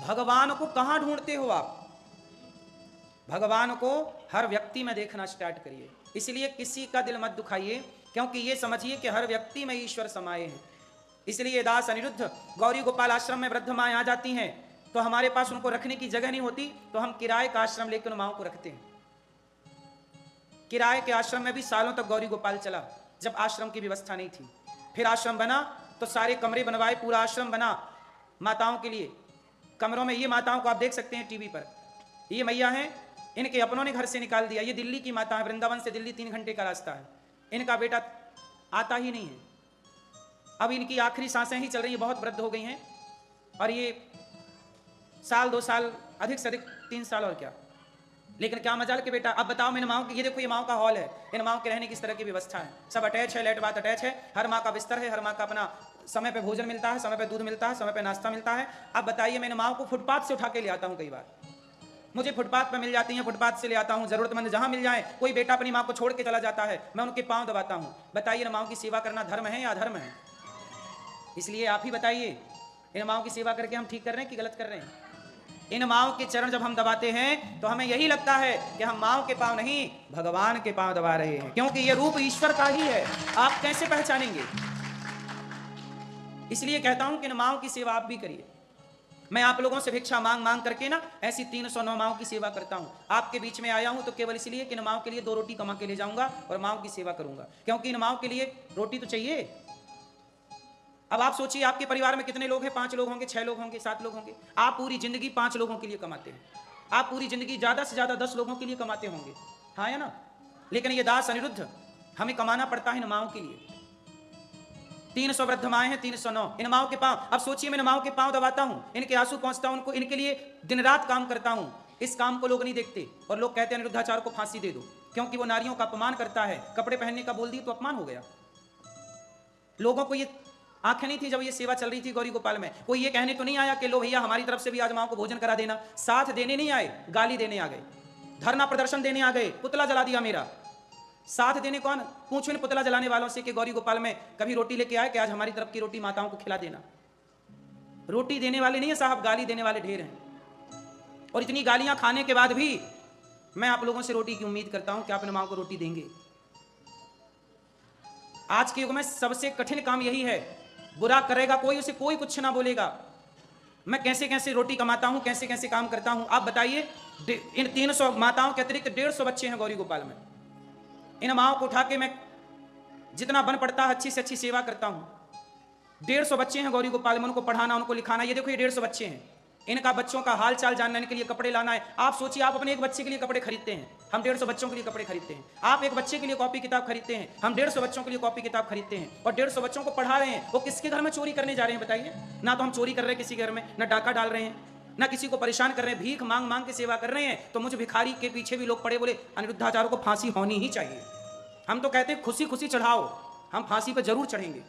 भगवान को कहां ढूंढते हो आप? भगवान को हर व्यक्ति में देखना स्टार्ट करिए। इसलिए किसी का दिल मत दुखाइए, क्योंकि ये समझिए कि हर व्यक्ति में ईश्वर समाये हैं। इसलिए दास अनिरुद्ध गौरी गोपाल आश्रम में वृद्ध माएँ आ जाती हैं तो हमारे पास उनको रखने की जगह नहीं होती, तो हम किराए का आश्रम लेकर उन माओं को रखते हैं। किराए के आश्रम में भी सालों तक गौरी गोपाल चला, जब आश्रम की व्यवस्था नहीं थी। फिर आश्रम बना तो सारे कमरे बनवाए, पूरा आश्रम बना माताओं के लिए। कमरों में ये माताओं को आप देख सकते हैं टीवी पर, ये मैया हैं, इनके अपनों ने घर से निकाल दिया। ये दिल्ली की माता है, वृंदावन से दिल्ली 3 घंटे का रास्ता है। इनका बेटा आता ही नहीं है, अब इनकी आखिरी सांसें ही चल रही है, बहुत वृद्ध हो गई हैं। और ये साल 2 साल, अधिक से अधिक 3 साल और क्या। लेकिन क्या मजाल के बेटा, अब बताओ मेरे माओ की, ये देखो ये माओ का हॉल है, इन माओ के रहने की इस तरह की व्यवस्था है, सब अटैच है, लेट बात अटैच है, हर माँ का बिस्तर है, हर माँ का अपना समय पे भोजन मिलता है, समय पे दूध मिलता है, समय पे नाश्ता मिलता है। अब बताइए, मैंने माओ को फुटपाथ से उठा के ले आता हूँ, कई बार मुझे फुटपाथ पे मिल जाती हैं, फुटपाथ से ले आता हूँ। जरूरतमंद जहाँ मिल जाए, कोई बेटा अपनी माँ को छोड़ के चला जाता है, मैं उनके पाँव दबाता हूँ। बताइए ना, माओ की सेवा करना धर्म है या अधर्म है? इसलिए आप ही बताइए, इन माओ की सेवा करके हम ठीक कर रहे हैं कि गलत कर रहे हैं? इन माओ के चरण जब हम दबाते हैं तो हमें यही लगता है कि हम माओ के पांव नहीं, भगवान के पांव दबा रहे हैं, क्योंकि ये रूप ईश्वर का ही है। आप कैसे पहचानेंगे? इसलिए कहता हूं कि इन माओ की सेवा आप भी करिए। मैं आप लोगों से भिक्षा मांग मांग करके ना ऐसी 309 माओ की सेवा करता हूं। आपके बीच में आया हूं तो केवल इसलिए कि इन माओ के लिए 2 रोटी कमा के ले जाऊंगा और माओ की सेवा करूंगा, क्योंकि इन माओ के लिए रोटी तो चाहिए। अब आप सोचिए, आपके परिवार में कितने लोग हैं? 5 लोग होंगे, 6 लोग होंगे, 7 लोग होंगे। आप पूरी जिंदगी 5 लोगों के लिए कमाते हैं, आप पूरी जिंदगी ज्यादा से ज्यादा 10 लोगों के लिए कमाते होंगे, हाँ या ना? लेकिन ये दास अनिरुद्ध, हमें कमाना पड़ता है इन माओं के लिए। 300 वृद्ध माएँ हैं, 309 इन माओं के पांव। अब सोचिए, मैं इन माओं के पांव दबाता हूं, इनके आंसू पहुंचता हूं, उनको इनके लिए दिन रात काम करता हूं। इस काम को लोग नहीं देखते और लोग कहते हैं अनिरुद्धाचार्य को फांसी दे दो, क्योंकि वो नारियों का अपमान करता है। कपड़े पहनने का बोल दिए तो अपमान हो गया। लोगों को ये आंखें नहीं थी जब ये सेवा चल रही थी गौरी गोपाल में। कोई ये कहने तो नहीं आया कि लो भैया हमारी तरफ से भी आज माँ को भोजन करा देना। साथ देने नहीं आए, गाली देने आ गए, धरना प्रदर्शन देने आ गए, पुतला जला दिया मेरा। साथ देने कौन? पूछो इन पुतला जलाने वालों से कि गौरी गोपाल में कभी रोटी लेके आए कि आज हमारी तरफ की रोटी माताओं को खिला देना। रोटी देने वाले नहीं है साहब, गाली देने वाले ढेर हैं। और इतनी गालियां खाने के बाद भी मैं आप लोगों से रोटी की उम्मीद करता हूं कि आप अपने माँ को रोटी देंगे। आज के युग में सबसे कठिन काम यही है। बुरा करेगा कोई, उसे कोई कुछ ना बोलेगा। मैं कैसे कैसे रोटी कमाता हूं, कैसे कैसे काम करता हूं, आप बताइए। इन 300 माताओं के अतिरिक्त 150 बच्चे हैं गौरी गोपाल में। इन माओं को उठा के मैं जितना बन पड़ता है अच्छी से अच्छी सेवा करता हूं। 150 बच्चे हैं गौरी गोपाल में, उनको पढ़ाना, उनको लिखाना। ये देखो, ये 150 बच्चे हैं, इनका बच्चों का हाल चाल जानने के लिए कपड़े लाना है। आप सोचिए, आप अपने एक बच्चे के लिए कपड़े खरीदते हैं, हम 150 बच्चों के लिए कपड़े खरीदते हैं। आप एक बच्चे के लिए कॉपी किताब खरीदते हैं, हम 150 बच्चों के लिए कॉपी किताब खरीदते हैं। और 150 बच्चों को पढ़ा रहे हैं। वो किसके घर में चोरी करने जा रहे हैं बताइए? ना तो हम चोरी कर रहे हैं किसी घर में, ना डाका डाल रहे हैं, ना किसी को परेशान कर रहे हैं, भीख मांग मांग के सेवा कर रहे हैं। तो मुझे भिखारी के पीछे भी लोग पड़े बोले अनिरुद्धाचार्य को फांसी होनी ही चाहिए। हम तो कहते हैं खुशी खुशी चढ़ाओ, हम फांसी पर जरूर चढ़ेंगे।